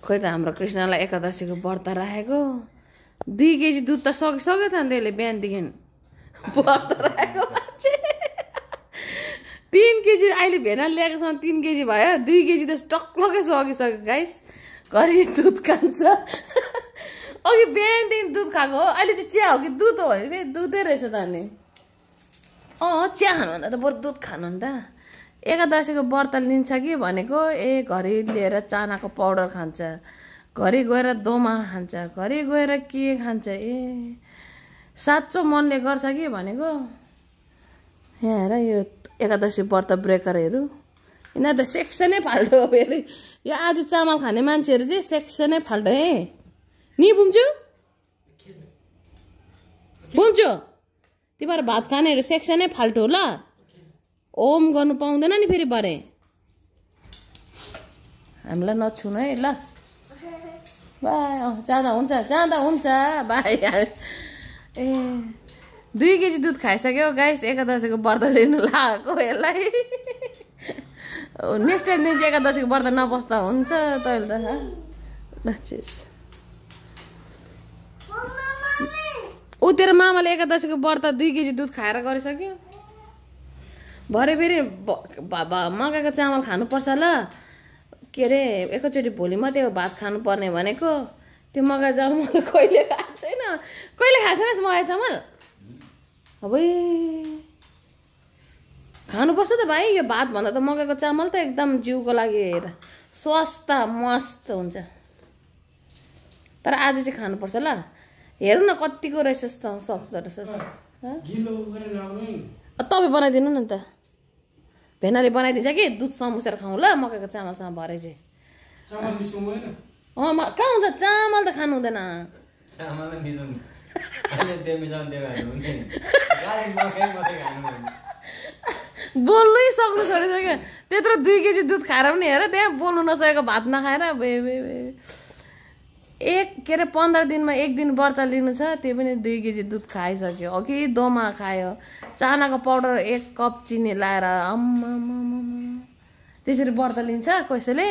खोइ त हाम्रो कृष्णलाई एकादशीको व्रत राखेको 2 केजी दुध त सकिसक्यो त अन्त यसले बिहानदेखि व्रत राखेको मान्छे 3 केजी अहिले भेना ल्याएकोसँग 3 केजी भयो 2 केजी त टक्लकै सकिसक्यो गाइस घरि दुध खान्छ अघि बिहानदेखि दुध खाएको हो अहिले चाहिँ चिया हो कि दुध हो भने फेरि दुधै रहेछ त अनि चिया खानुभन्दा त बरु दुध खानु नि त एकादशीको व्रत लिन्छ कि भनेको घरि लिएर चानाको पाउडर खान्छ घरि गएर दोमा खान्छ घरि गएर के खान्छ साँचो मनले गर्छ कि भनेको यहाँ हेर यो एकादशी व्रत ब्रेकरहरू यिनीहरू त सेक्सनै फाल्टो हो फेरि यो आज चामल खाने मान्छेहरू चाहिँ सेक्सनै फाल्टो नि बुम्छु तिमीहरू भात खानेहरू सेक्सनै फाल्टो हो ल ओम गर्नु पाउँदैन नि फेरि भरे हामीलाई नछुनु है ल बाई जाँदा हुन्छ बाई 2 केजी दुध खाइसक्यो गाइस एकादशीको व्रत लिनु लागेको यसलाई नेक्स्ट टाइम चाहिँ एकादशीको व्रत नबस्दा हुन्छ तैँले त ल चिज तेरो मामाले एकादशीको व्रत 2 केजी दुध खाएर गरिसक्यो भरे फेरि मकैको चामल खानुपर्छ ल के अरे एकैचोटि भोलि मात्रै भात खानुपर्ने भनेको त्यो मकै चामल कहिले खाएको छैन मकै चामल अब खानुपर्छ त भाइ यो भात भन्दा त मकैको चामल त एकदम जिउको लागि स्वास्थ्य मस्त हुन्छ तर आज चाहिँ खानुपर्छ ल हेर्नु न कतिको रहेछ सक्दो रहेछ तपाईँ बनाइदिनु न त भेनाले बनाइदिन्छ कि दुध समुसेर खाउँ ल मकैको चामलसँग भरे चाहिँ कहाँ हुन्छ चामल त खानु हुँदैन बोल्नै सक्नु छोडिसक्यो त्यत्रो 2 केजी दुध खाएर पनि हेर त्यहाँ बोल्नु नसकेको भात नखाएर के अरे 15 दिनमा 1 दिन व्रत लिनु छ त्यो पनि 2 केजी दुध खाइसक्यो अघि दोमा खायो चानाको पाउडर 1 कप चिनी लाएर त्यसरी व्रत लिन्छ कसैले